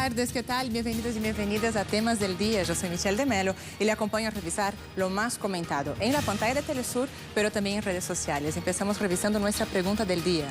tardes, ¿qué tal? Bienvenidos y bienvenidas a Temas del Día. Yo soy Michelle de Melo y le acompaño a revisar lo más comentado en la pantalla de Telesur, pero también en redes sociales. Empezamos revisando nuestra pregunta del día.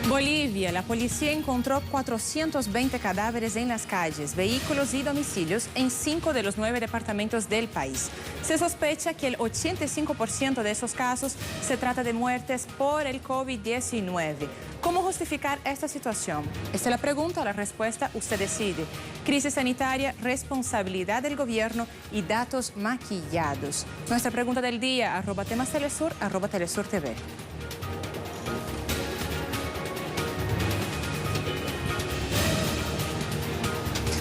Bolivia, la policía encontró 420 cadáveres en las calles, vehículos y domicilios en 5 de los 9 departamentos del país. Se sospecha que el 85% de esos casos se trata de muertes por el COVID-19. ¿Cómo justificar esta situación? Esta es la pregunta, la respuesta usted decide. Crisis sanitaria, responsabilidad del gobierno y datos maquillados. Nuestra pregunta del día, @temastelesur, @telesurtv.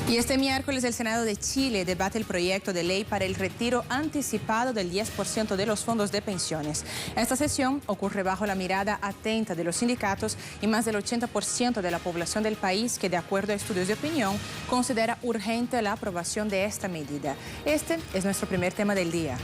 Y este miércoles el Senado de Chile debate el proyecto de ley para el retiro anticipado del 10% de los fondos de pensiones. Esta sesión ocurre bajo la mirada atenta de los sindicatos y más del 80% de la población del país que, de acuerdo a estudios de opinión, considera urgente la aprobación de esta medida. Este es nuestro primer tema del día.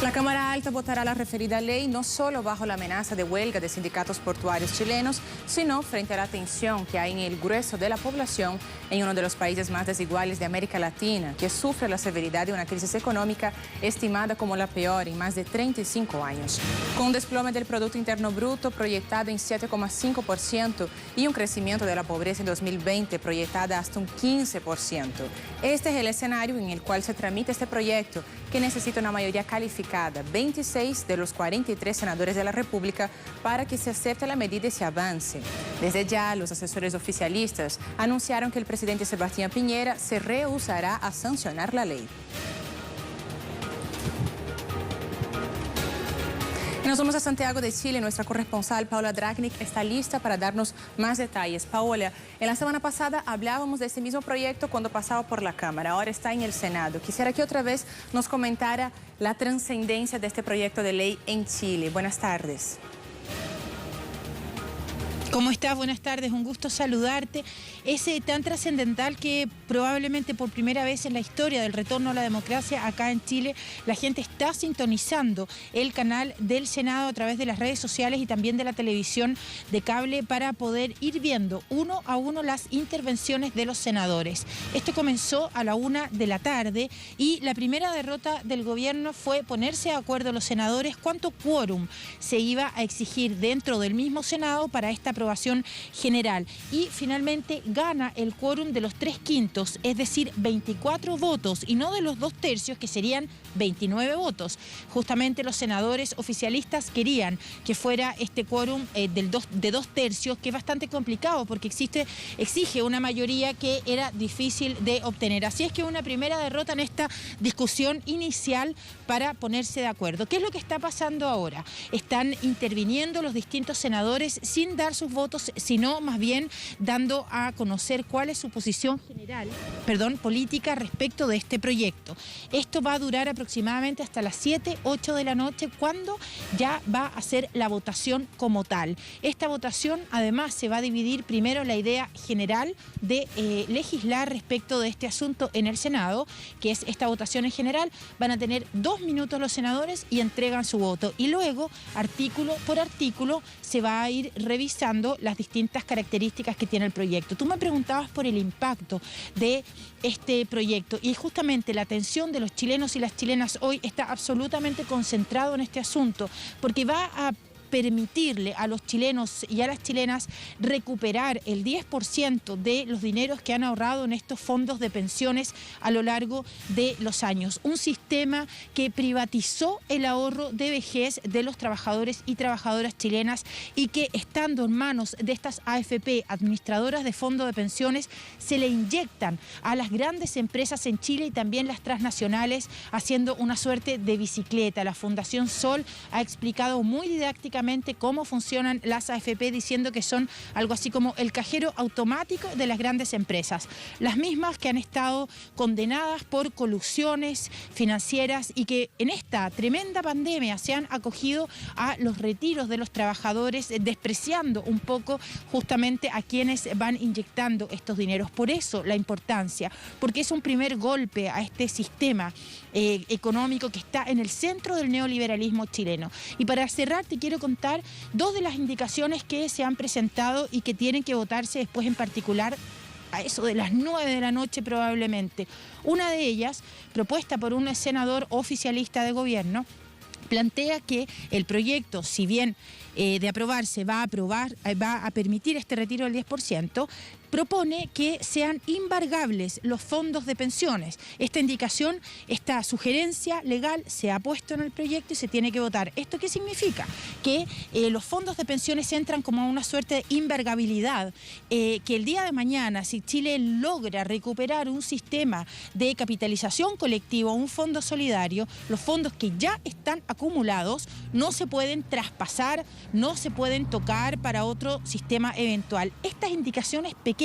La Cámara Alta votará la referida ley no solo bajo la amenaza de huelga de sindicatos portuarios chilenos, sino frente a la tensión que hay en el grueso de la población en uno de los países más desiguales de América Latina, que sufre la severidad de una crisis económica estimada como la peor en más de 35 años. Con un desplome del Producto Interno Bruto proyectado en 7,5% y un crecimiento de la pobreza en 2020 proyectada hasta un 15%. Este es el escenario en el cual se tramita este proyecto, que necesita una mayoría calificada, 26 de los 43 senadores de la República, para que se acepte la medida y se avance. Desde ya, los asesores oficialistas anunciaron que el presidente Sebastián Piñera se rehusará a sancionar la ley. Y nos vamos a Santiago de Chile. Nuestra corresponsal Paola Dragnik está lista para darnos más detalles. Paola, en la semana pasada hablábamos de este mismo proyecto cuando pasaba por la Cámara, ahora está en el Senado. Quisiera que otra vez nos comentara la trascendencia de este proyecto de ley en Chile. Buenas tardes. ¿Cómo estás? Buenas tardes, un gusto saludarte. Es tan trascendental que probablemente por primera vez en la historia del retorno a la democracia acá en Chile, la gente está sintonizando el canal del Senado a través de las redes sociales y también de la televisión de cable para poder ir viendo uno a uno las intervenciones de los senadores. Esto comenzó a la 1 de la tarde y la primera derrota del gobierno fue ponerse de acuerdo los senadores cuánto quórum se iba a exigir dentro del mismo Senado para esta aprobación general. Y finalmente gana el quórum de los 3/5, es decir, 24 votos, y no de los 2/3, que serían 29 votos. Justamente los senadores oficialistas querían que fuera este quórum de 2/3, que es bastante complicado porque exige una mayoría que era difícil de obtener. Así es que una primera derrota en esta discusión inicial para ponerse de acuerdo. ¿Qué es lo que está pasando ahora? Están interviniendo los distintos senadores sin dar sus votos, sino más bien dando a conocer cuál es su posición política respecto de este proyecto. Esto va a durar aproximadamente hasta las 7, 8 de la noche, cuando ya va a ser la votación como tal. Esta votación además se va a dividir primero la idea general de legislar respecto de este asunto en el Senado, que es esta votación en general. Van a tener 2 minutos los senadores y entregan su voto. Y luego, artículo por artículo, se va a ir revisando las distintas características que tiene el proyecto. Tú me preguntabas por el impacto de este proyecto y justamente la atención de los chilenos y las chilenas hoy está absolutamente concentrado en este asunto, porque va a permitirle a los chilenos y a las chilenas recuperar el 10% de los dineros que han ahorrado en estos fondos de pensiones a lo largo de los años. Un sistema que privatizó el ahorro de vejez de los trabajadores y trabajadoras chilenas y que, estando en manos de estas AFP, administradoras de fondos de pensiones, se le inyectan a las grandes empresas en Chile y también las transnacionales, haciendo una suerte de bicicleta. La Fundación Sol ha explicado muy didácticamente cómo funcionan las AFP, diciendo que son algo así como el cajero automático de las grandes empresas. Las mismas que han estado condenadas por colusiones financieras y que en esta tremenda pandemia se han acogido a los retiros de los trabajadores, despreciando un poco justamente a quienes van inyectando estos dineros. Por eso la importancia, porque es un primer golpe a este sistema económico que está en el centro del neoliberalismo chileno. Y para cerrar, te quiero contar dos de las indicaciones que se han presentado y que tienen que votarse después, en particular a eso de las 9 de la noche probablemente. Una de ellas, propuesta por un senador oficialista de gobierno, plantea que el proyecto, si bien de aprobarse va a permitir este retiro del 10%, propone que sean embargables los fondos de pensiones. Esta indicación, esta sugerencia legal se ha puesto en el proyecto y se tiene que votar. ¿Esto qué significa? Que los fondos de pensiones entran como una suerte de embargabilidad, que el día de mañana, si Chile logra recuperar un sistema de capitalización colectiva, un fondo solidario, los fondos que ya están acumulados no se pueden traspasar, no se pueden tocar para otro sistema eventual. Estas indicaciones pequeñas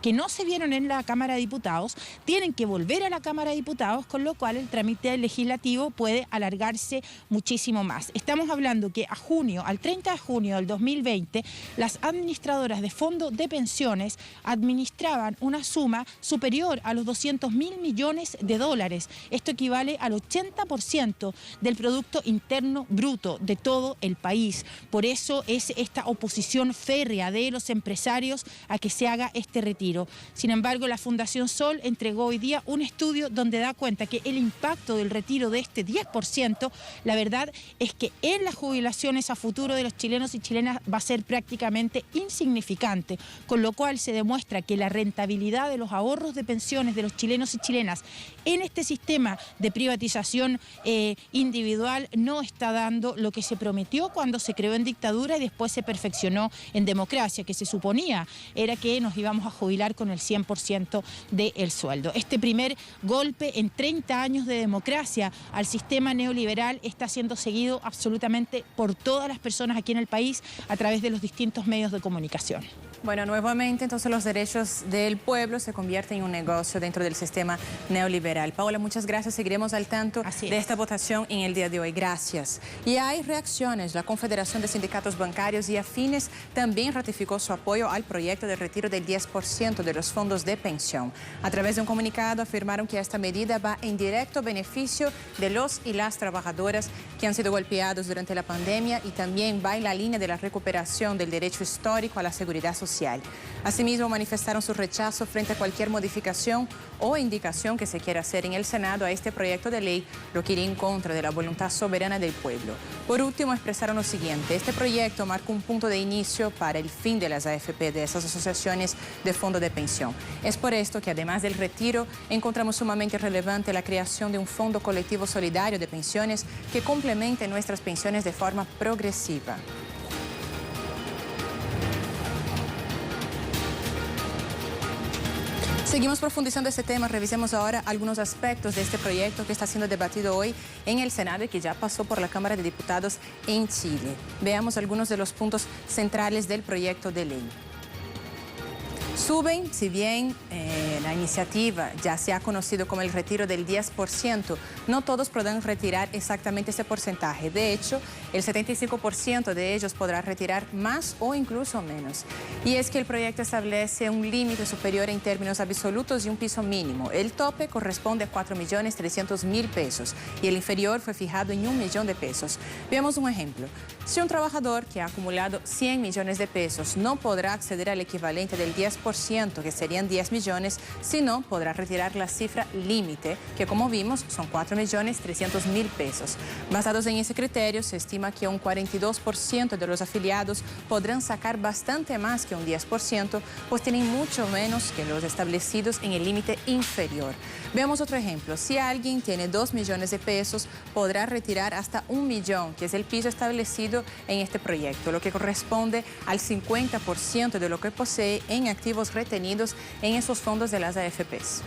que no se vieron en la Cámara de Diputados tienen que volver a la Cámara de Diputados, con lo cual el trámite legislativo puede alargarse muchísimo más. Estamos hablando que al 30 de junio del 2020, las administradoras de fondos de pensiones administraban una suma superior a los 200.000 millones de dólares. Esto equivale al 80% del Producto Interno Bruto de todo el país. Por eso es esta oposición férrea de los empresarios a que se haga este retiro. Sin embargo, la Fundación Sol entregó hoy día un estudio donde da cuenta que el impacto del retiro de este 10%, la verdad es que en las jubilaciones a futuro de los chilenos y chilenas va a ser prácticamente insignificante, con lo cual se demuestra que la rentabilidad de los ahorros de pensiones de los chilenos y chilenas en este sistema de privatización individual no está dando lo que se prometió cuando se creó en dictadura y después se perfeccionó en democracia, que se suponía era que nos íbamos a jubilar con el 100% del sueldo. Este primer golpe en 30 años de democracia al sistema neoliberal está siendo seguido absolutamente por todas las personas aquí en el país a través de los distintos medios de comunicación. Bueno, nuevamente entonces los derechos del pueblo se convierten en un negocio dentro del sistema neoliberal. Paola, muchas gracias. Seguiremos al tanto de esta votación en el día de hoy. Gracias. Y hay reacciones. La Confederación de Sindicatos Bancarios y Afines también ratificó su apoyo al proyecto de retiro del 10% de los fondos de pensión. A través de un comunicado afirmaron que esta medida va en directo beneficio de los y las trabajadoras que han sido golpeados durante la pandemia y también va en la línea de la recuperación del derecho histórico a la seguridad social. Asimismo, manifestaron su rechazo frente a cualquier modificación o indicación que se quiera hacer en el Senado a este proyecto de ley, lo que iría en contra de la voluntad soberana del pueblo. Por último, expresaron lo siguiente: este proyecto marca un punto de inicio para el fin de las AFP, de esas asociaciones de fondo de pensión. Es por esto que, además del retiro, encontramos sumamente relevante la creación de un fondo colectivo solidario de pensiones que complemente nuestras pensiones de forma progresiva. Seguimos profundizando este tema. Revisemos ahora algunos aspectos de este proyecto que está siendo debatido hoy en el Senado y que ya pasó por la Cámara de Diputados en Chile. Veamos algunos de los puntos centrales del proyecto de ley. Suben, si bien la iniciativa ya se ha conocido como el retiro del 10%, no todos podrán retirar exactamente ese porcentaje. De hecho, el 75% de ellos podrá retirar más o incluso menos. Y es que el proyecto establece un límite superior en términos absolutos y un piso mínimo. El tope corresponde a 4.300.000 pesos y el inferior fue fijado en 1 millón de pesos. Veamos un ejemplo. Si un trabajador que ha acumulado 100 millones de pesos no podrá acceder al equivalente del 10%, que serían 10 millones, sino podrá retirar la cifra límite, que como vimos son 4.300.000 pesos. Basados en ese criterio, se estima que un 42% de los afiliados podrán sacar bastante más que un 10%, pues tienen mucho menos que los establecidos en el límite inferior. Veamos otro ejemplo. Si alguien tiene 2 millones de pesos, podrá retirar hasta 1 millón, que es el piso establecido en este proyecto, lo que corresponde al 50% de lo que posee en activos retenidos en esos fondos de las AFPs.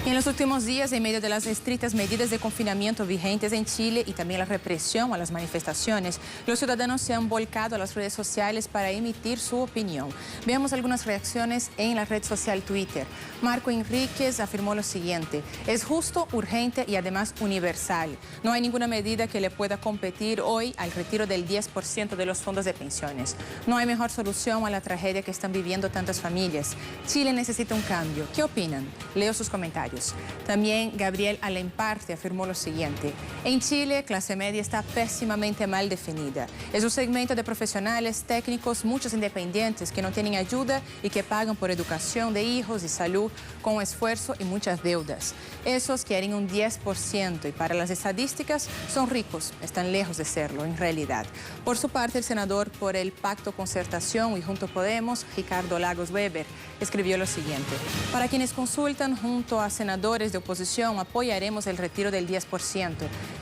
En los últimos días, en medio de las estrictas medidas de confinamiento vigentes en Chile y también la represión a las manifestaciones, los ciudadanos se han volcado a las redes sociales para emitir su opinión. Veamos algunas reacciones en la red social Twitter. Marco Enríquez afirmó lo siguiente: es justo, urgente y además universal. No hay ninguna medida que le pueda competir hoy al retiro del 10% de los fondos de pensiones. No hay mejor solución a la tragedia que están viviendo tantas familias. Chile necesita un cambio. ¿Qué opinan? Leo sus comentarios. También Gabriel Alemparte afirmó lo siguiente: en Chile, clase media está pésimamente mal definida. Es un segmento de profesionales, técnicos, muchos independientes que no tienen ayuda y que pagan por educación de hijos y salud con esfuerzo y muchas deudas. Esos quieren un 10% y para las estadísticas son ricos, están lejos de serlo en realidad. Por su parte, el senador por el Pacto Concertación y Juntos Podemos, Ricardo Lagos Weber, escribió lo siguiente: para quienes consultan, junto a senadores de oposición, apoyaremos el retiro del 10%.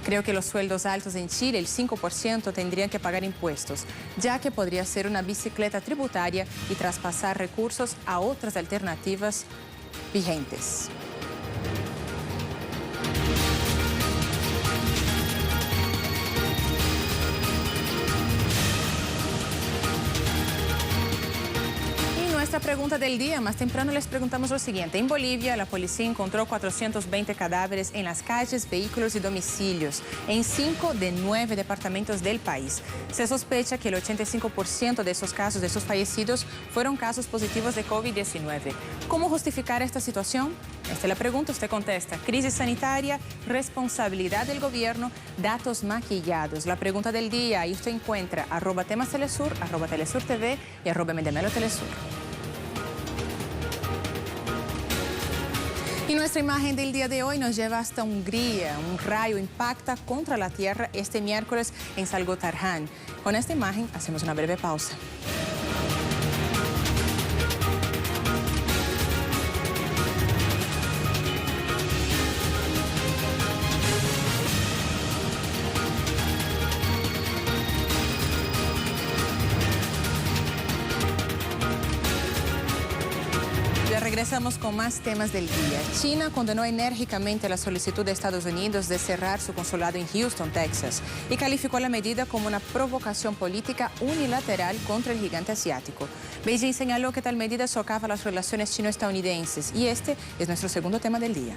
Creo que los sueldos altos en Chile, el 5%, tendrían que pagar impuestos, ya que podría ser una bicicleta tributaria y traspasar recursos a otras alternativas vigentes. Nuestra pregunta del día, más temprano les preguntamos lo siguiente: en Bolivia, la policía encontró 420 cadáveres en las calles, vehículos y domicilios en 5 de 9 departamentos del país. Se sospecha que el 85% de esos casos, de esos fallecidos, fueron casos positivos de COVID-19. ¿Cómo justificar esta situación? Esta es la pregunta, usted contesta: crisis sanitaria, responsabilidad del gobierno, datos maquillados. La pregunta del día, ahí usted encuentra @temastelesur, @telesurtv y @mediamelotelesur. Y nuestra imagen del día de hoy nos lleva hasta Hungría. Un rayo impacta contra la tierra este miércoles en Salgótarján. Con esta imagen hacemos una breve pausa. Regresamos con más temas del día. China condenó enérgicamente la solicitud de Estados Unidos de cerrar su consulado en Houston, Texas, y calificó la medida como una provocación política unilateral contra el gigante asiático. Beijing señaló que tal medida socava las relaciones chino-estadounidenses y este es nuestro segundo tema del día.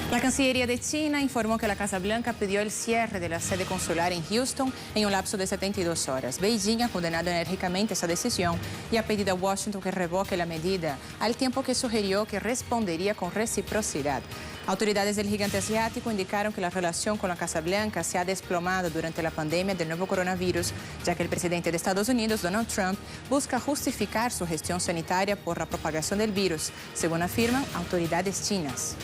La Cancillería de China informó que la Casa Blanca pidió el cierre de la sede consular en Houston en un lapso de 72 horas. Beijing ha condenado enérgicamente esa decisión y ha pedido a Washington que revoque la medida, al tiempo que sugirió que respondería con reciprocidad. Autoridades del gigante asiático indicaron que la relación con la Casa Blanca se ha desplomado durante la pandemia del nuevo coronavirus, ya que el presidente de Estados Unidos, Donald Trump, busca justificar su gestión sanitaria por la propagación del virus, según afirman autoridades chinas.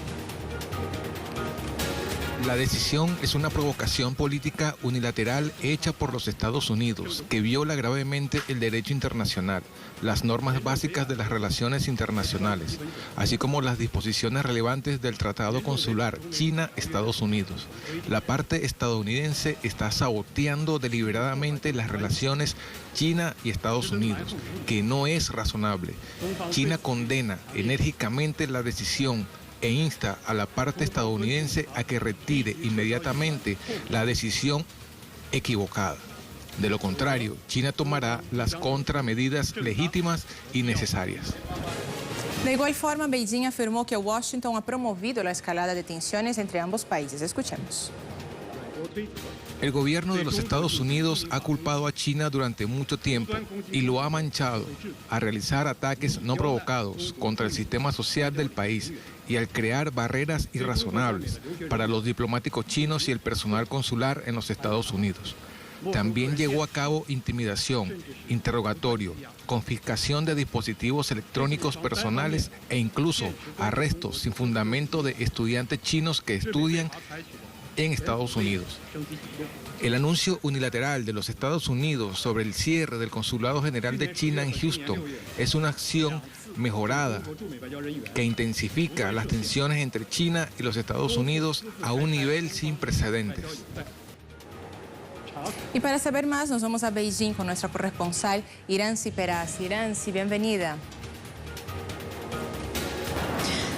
La decisión es una provocación política unilateral hecha por los Estados Unidos, que viola gravemente el derecho internacional, las normas básicas de las relaciones internacionales, así como las disposiciones relevantes del Tratado Consular China-Estados Unidos. La parte estadounidense está saboteando deliberadamente las relaciones China y Estados Unidos, que no es razonable. China condena enérgicamente la decisión e insta a la parte estadounidense a que retire inmediatamente la decisión equivocada. De lo contrario, China tomará las contramedidas legítimas y necesarias. De igual forma, Beijing afirmó que Washington ha promovido la escalada de tensiones entre ambos países. Escuchemos. El gobierno de los Estados Unidos ha culpado a China durante mucho tiempo y lo ha manchado a realizar ataques no provocados contra el sistema social del país y al crear barreras irrazonables para los diplomáticos chinos y el personal consular en los Estados Unidos. También llevó a cabo intimidación, interrogatorio, confiscación de dispositivos electrónicos personales e incluso arrestos sin fundamento de estudiantes chinos que estudian en Estados Unidos. El anuncio unilateral de los Estados Unidos sobre el cierre del Consulado General de China en Houston es una acción mejorada que intensifica las tensiones entre China y los Estados Unidos a un nivel sin precedentes. Y para saber más, nos vamos a Beijing con nuestra corresponsal Iranzi Peraz. Iranzi, bienvenida.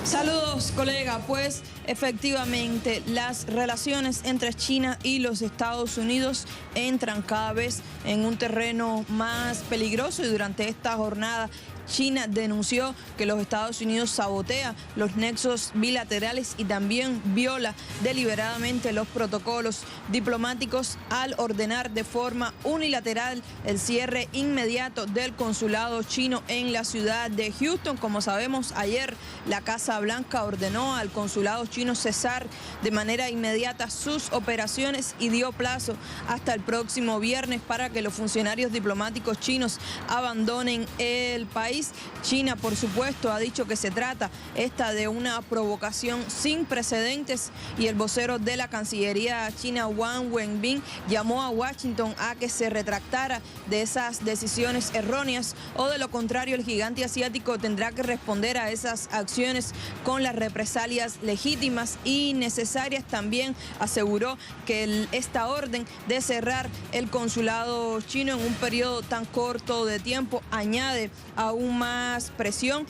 Saludos, colega. Pues efectivamente las relaciones entre China y los Estados Unidos entran cada vez en un terreno más peligroso y durante esta jornada China denunció que los Estados Unidos sabotea los nexos bilaterales y también viola deliberadamente los protocolos diplomáticos al ordenar de forma unilateral el cierre inmediato del consulado chino en la ciudad de Houston. Como sabemos, ayer la Casa Blanca ordenó al consulado chino cesar de manera inmediata sus operaciones y dio plazo hasta el próximo viernes para que los funcionarios diplomáticos chinos abandonen el país. China, por supuesto, ha dicho que se trata de una provocación sin precedentes y el vocero de la Cancillería china, Wang Wenbin, llamó a Washington a que se retractara de esas decisiones erróneas o de lo contrario el gigante asiático tendrá que responder a esas acciones con las represalias legítimas y necesarias. También aseguró que esta orden de cerrar el consulado chino en un periodo tan corto de tiempo añade aún más presión,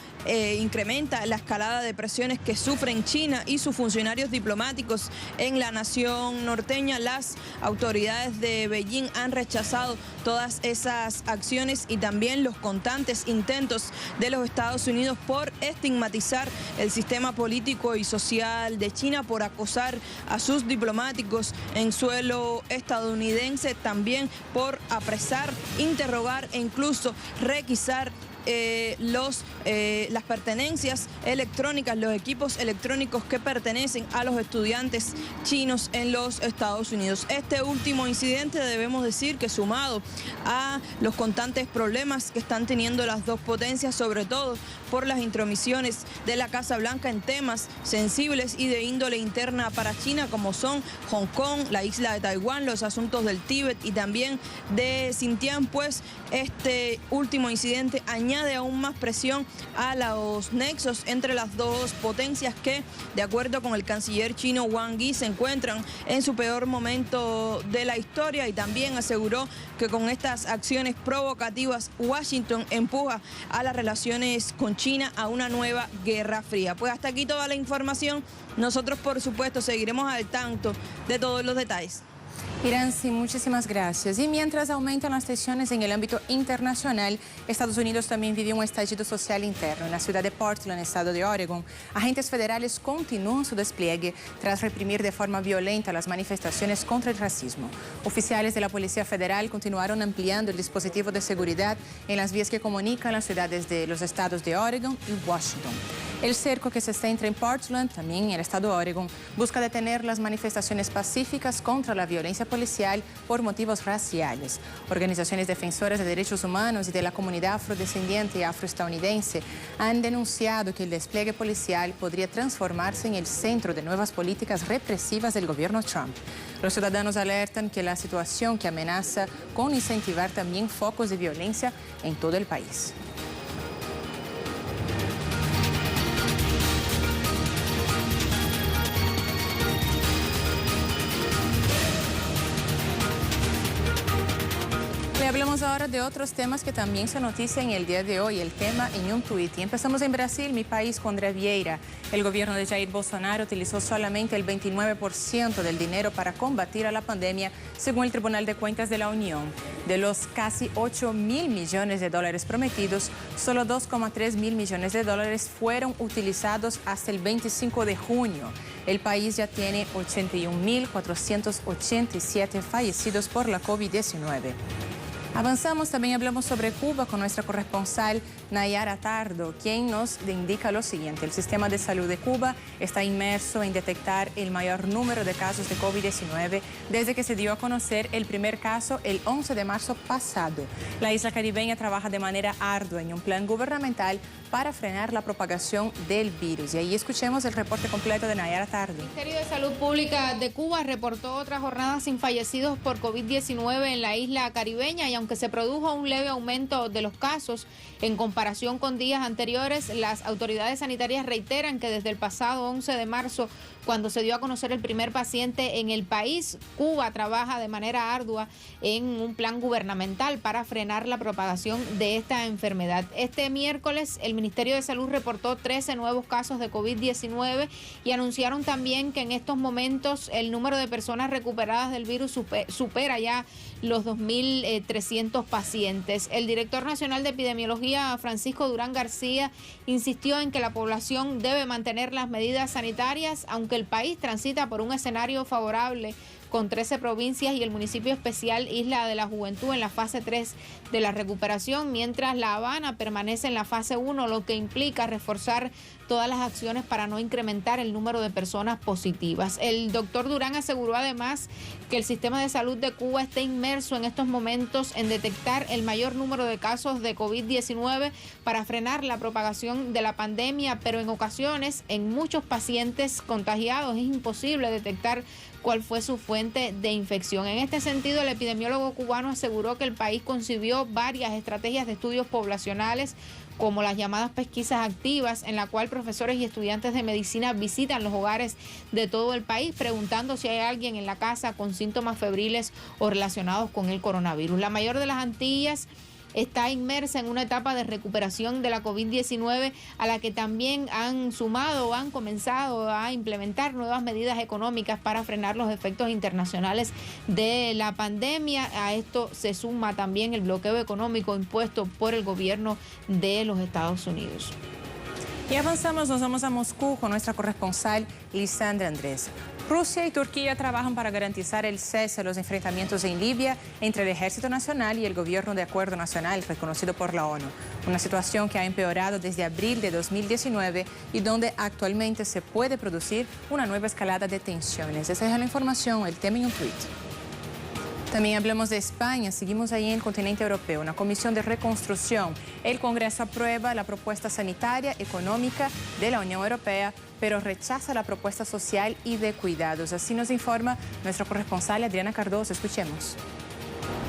incrementa la escalada de presiones que sufren China y sus funcionarios diplomáticos en la nación norteña. Las autoridades de Beijing han rechazado todas esas acciones y también los constantes intentos de los Estados Unidos por estigmatizar el sistema político y social de China, por acosar a sus diplomáticos en suelo estadounidense, también por apresar, interrogar e incluso requisar las pertenencias electrónicas, los equipos electrónicos que pertenecen a los estudiantes chinos en los Estados Unidos. Este último incidente, debemos decir que sumado a los constantes problemas que están teniendo las dos potencias, sobre todo por las intromisiones de la Casa Blanca en temas sensibles y de índole interna para China, como son Hong Kong, la isla de Taiwán, los asuntos del Tíbet y también de Xinjiang, pues este último incidente añade aún más presión a los nexos entre las dos potencias que, de acuerdo con el canciller chino Wang Yi, se encuentran en su peor momento de la historia, y también aseguró que con estas acciones provocativas Washington empuja a las relaciones con China a una nueva guerra fría. Pues hasta aquí toda la información. Nosotros, por supuesto, seguiremos al tanto de todos los detalles. Iranzi, muchísimas gracias. Y mientras aumentan las tensiones en el ámbito internacional, Estados Unidos también vive un estallido social interno. En la ciudad de Portland, estado de Oregon, agentes federales continúan su despliegue tras reprimir de forma violenta las manifestaciones contra el racismo. Oficiales de la Policía Federal continuaron ampliando el dispositivo de seguridad en las vías que comunican las ciudades de los estados de Oregon y Washington. El cerco que se centra en Portland, también en el estado de Oregon, busca detener las manifestaciones pacíficas contra la violencia policial por motivos raciales. Organizaciones defensoras de derechos humanos y de la comunidad afrodescendiente y afroestadounidense han denunciado que el despliegue policial podría transformarse en el centro de nuevas políticas represivas del gobierno Trump. Los ciudadanos alertan que la situación que amenaza con incentivar también focos de violencia en todo el país. Hablamos ahora de otros temas que también se notician el día de hoy, el tema en un tuit. Y empezamos en Brasil, mi país, con André Vieira. El gobierno de Jair Bolsonaro utilizó solamente el 29% del dinero para combatir a la pandemia, según el Tribunal de Cuentas de la Unión. De los casi 8.000 millones de dólares prometidos, solo 2,3 mil millones de dólares fueron utilizados hasta el 25 de junio. El país ya tiene 81.487 fallecidos por la COVID-19. Avanzamos, también hablamos sobre Cuba con nuestra corresponsal Nayara Tardo, quien nos indica lo siguiente. El sistema de salud de Cuba está inmerso en detectar el mayor número de casos de COVID-19 desde que se dio a conocer el primer caso el 11 de marzo pasado. La isla caribeña trabaja de manera ardua en un plan gubernamental para frenar la propagación del virus. Y ahí escuchemos el reporte completo de Nayara Tardo. El Ministerio de Salud Pública de Cuba reportó otra jornada sin fallecidos por COVID-19 en la isla caribeña, y aunque se produjo un leve aumento de los casos en comparación con días anteriores, las autoridades sanitarias reiteran que desde el pasado 11 de marzo, cuando se dio a conocer el primer paciente en el país, Cuba trabaja de manera ardua en un plan gubernamental para frenar la propagación de esta enfermedad. Este miércoles, el Ministerio de Salud reportó 13 nuevos casos de COVID-19 y anunciaron también que en estos momentos el número de personas recuperadas del virus supera ya los 2.300 200 pacientes. El director nacional de epidemiología, Francisco Durán García, insistió en que la población debe mantener las medidas sanitarias, aunque el país transita por un escenario favorable con 13 provincias y el municipio especial Isla de la Juventud en la fase 3 de la recuperación, mientras La Habana permanece en la fase 1, lo que implica reforzar todas las acciones para no incrementar el número de personas positivas. El doctor Durán aseguró además que el sistema de salud de Cuba está inmerso en estos momentos en detectar el mayor número de casos de COVID-19 para frenar la propagación de la pandemia, pero en ocasiones en muchos pacientes contagiados es imposible detectar cuál fue su fuente de infección. En este sentido, el epidemiólogo cubano aseguró que el país concibió varias estrategias de estudios poblacionales, como las llamadas pesquisas activas, en la cual profesores y estudiantes de medicina visitan los hogares de todo el país preguntando si hay alguien en la casa con síntomas febriles o relacionados con el coronavirus. La mayor de las Antillas está inmersa en una etapa de recuperación de la COVID-19 a la que también han sumado o han comenzado a implementar nuevas medidas económicas para frenar los efectos internacionales de la pandemia. A esto se suma también el bloqueo económico impuesto por el gobierno de los Estados Unidos. Y avanzamos, nos vamos a Moscú con nuestra corresponsal Lisandra Andrés. Rusia y Turquía trabajan para garantizar el cese de los enfrentamientos en Libia entre el Ejército Nacional y el Gobierno de Acuerdo Nacional reconocido por la ONU. Una situación que ha empeorado desde abril de 2019 y donde actualmente se puede producir una nueva escalada de tensiones. Esa es la información, el tema en un tuit. También hablemos de España, seguimos ahí en el continente europeo, una comisión de reconstrucción. El Congreso aprueba la propuesta sanitaria, económica de la Unión Europea, pero rechaza la propuesta social y de cuidados. Así nos informa nuestra corresponsal Adriana Cardoso. Escuchemos.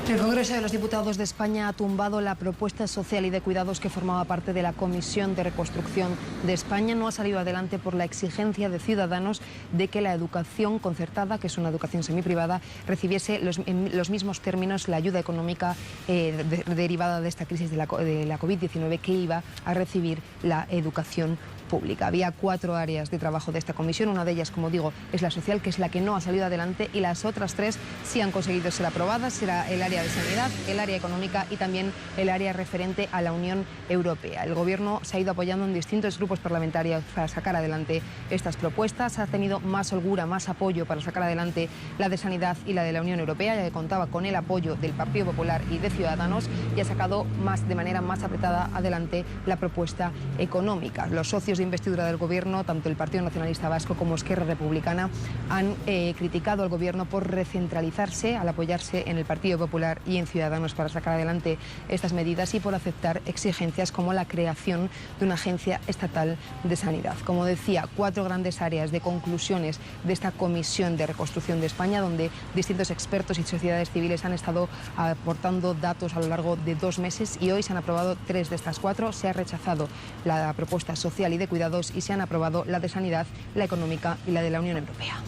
El Congreso de los Diputados de España ha tumbado la propuesta social y de cuidados que formaba parte de la Comisión de Reconstrucción de España. No ha salido adelante por la exigencia de Ciudadanos de que la educación concertada, que es una educación semiprivada, recibiese en los mismos términos la ayuda económica derivada de esta crisis de la COVID-19 que iba a recibir la educación pública. Había 4 áreas de trabajo de esta comisión, una de ellas, como digo, es la social, que es la que no ha salido adelante, y las otras 3 sí han conseguido ser aprobadas. Será el área de sanidad, el área económica y también el área referente a la Unión Europea. El Gobierno se ha ido apoyando en distintos grupos parlamentarios para sacar adelante estas propuestas. Ha tenido más holgura, más apoyo para sacar adelante la de sanidad y la de la Unión Europea, ya que contaba con el apoyo del Partido Popular y de Ciudadanos, y ha sacado de manera más apretada adelante la propuesta económica. Los socios de investidura del Gobierno, tanto el Partido Nacionalista Vasco como Esquerra Republicana, han criticado al Gobierno por recentralizarse al apoyarse en el Partido Popular y en Ciudadanos para sacar adelante estas medidas, y por aceptar exigencias como la creación de una agencia estatal de sanidad. Como decía, 4 grandes áreas de conclusiones de esta Comisión de Reconstrucción de España, donde distintos expertos y sociedades civiles han estado aportando datos a lo largo de 2 meses, y hoy se han aprobado 3 de estas 4. Se ha rechazado la propuesta social y de cuidados y se han aprobado la de sanidad, la económica y la de la Unión Europea.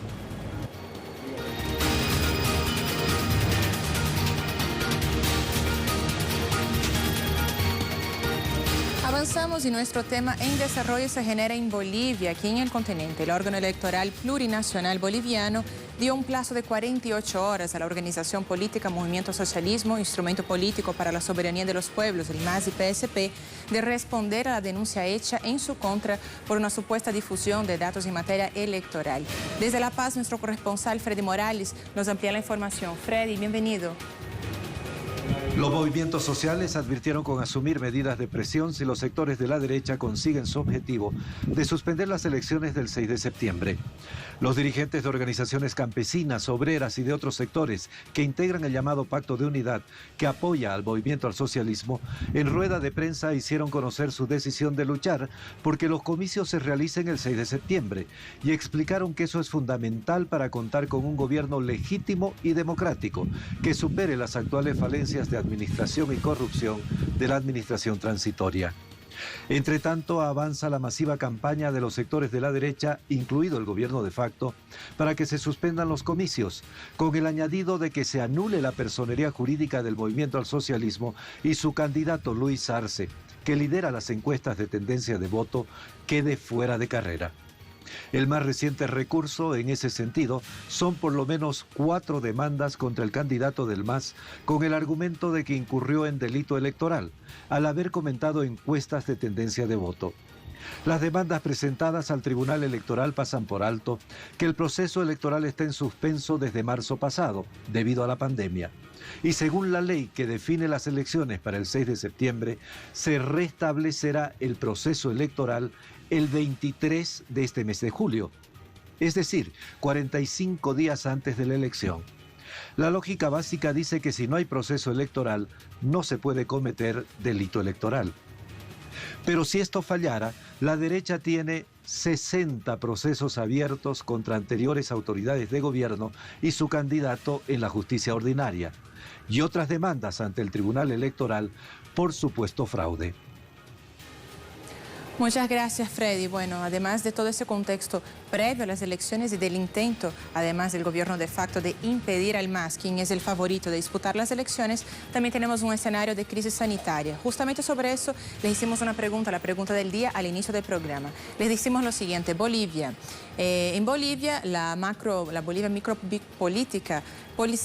Avanzamos y nuestro tema en desarrollo se genera en Bolivia, aquí en el continente. El órgano electoral plurinacional boliviano dio un plazo de 48 horas a la organización política Movimiento Socialismo, instrumento político para la soberanía de los pueblos, el MAS y PSP, de responder a la denuncia hecha en su contra por una supuesta difusión de datos en materia electoral. Desde La Paz, nuestro corresponsal Freddy Morales nos amplía la información. Freddy, bienvenido. Los movimientos sociales advirtieron con asumir medidas de presión si los sectores de la derecha consiguen su objetivo de suspender las elecciones del 6 de septiembre. Los dirigentes de organizaciones campesinas, obreras y de otros sectores que integran el llamado Pacto de Unidad, que apoya al movimiento al socialismo, en rueda de prensa hicieron conocer su decisión de luchar porque los comicios se realicen el 6 de septiembre y explicaron que eso es fundamental para contar con un gobierno legítimo y democrático que supere las actuales falencias de administración y corrupción de la administración transitoria. Entre tanto, avanza la masiva campaña de los sectores de la derecha, incluido el gobierno de facto, para que se suspendan los comicios, con el añadido de que se anule la personería jurídica del movimiento al socialismo y su candidato Luis Arce, que lidera las encuestas de tendencia de voto, quede fuera de carrera. El más reciente recurso en ese sentido son por lo menos 4 demandas contra el candidato del MAS con el argumento de que incurrió en delito electoral al haber comentado encuestas de tendencia de voto. Las demandas presentadas al Tribunal Electoral pasan por alto que el proceso electoral está en suspenso desde marzo pasado, debido a la pandemia. Y según la ley que define las elecciones para el 6 de septiembre, se restablecerá el proceso electoral el 23 de este mes de julio, es decir, 45 días antes de la elección. La lógica básica dice que si no hay proceso electoral, no se puede cometer delito electoral. Pero si esto fallara, la derecha tiene 60 procesos abiertos contra anteriores autoridades de gobierno y su candidato en la justicia ordinaria, y otras demandas ante el Tribunal Electoral por supuesto fraude. Muchas gracias, Freddy. Bueno, además de todo ese contexto previo a las elecciones y del intento, además del gobierno de facto, de impedir al MAS, quien es el favorito de disputar las elecciones, también tenemos un escenario de crisis sanitaria. Justamente sobre eso les hicimos una pregunta, la pregunta del día al inicio del programa. Les decimos lo siguiente: Bolivia. En Bolivia, la Bolivia micropolítica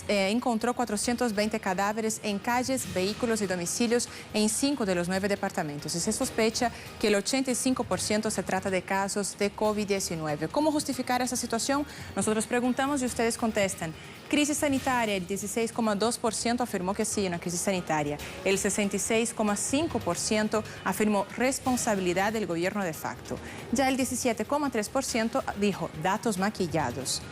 encontró 420 cadáveres en calles, vehículos y domicilios en 5 de los 9 departamentos. Y se sospecha que el 85% se trata de casos de COVID-19. ¿Cómo justificar esa situación? Nosotros preguntamos y ustedes contestan. Crisis sanitaria, el 16,2% afirmó que sí, una crisis sanitaria. El 66,5% afirmó responsabilidad del gobierno de facto. Ya el 17,3% dijo datos maquillados.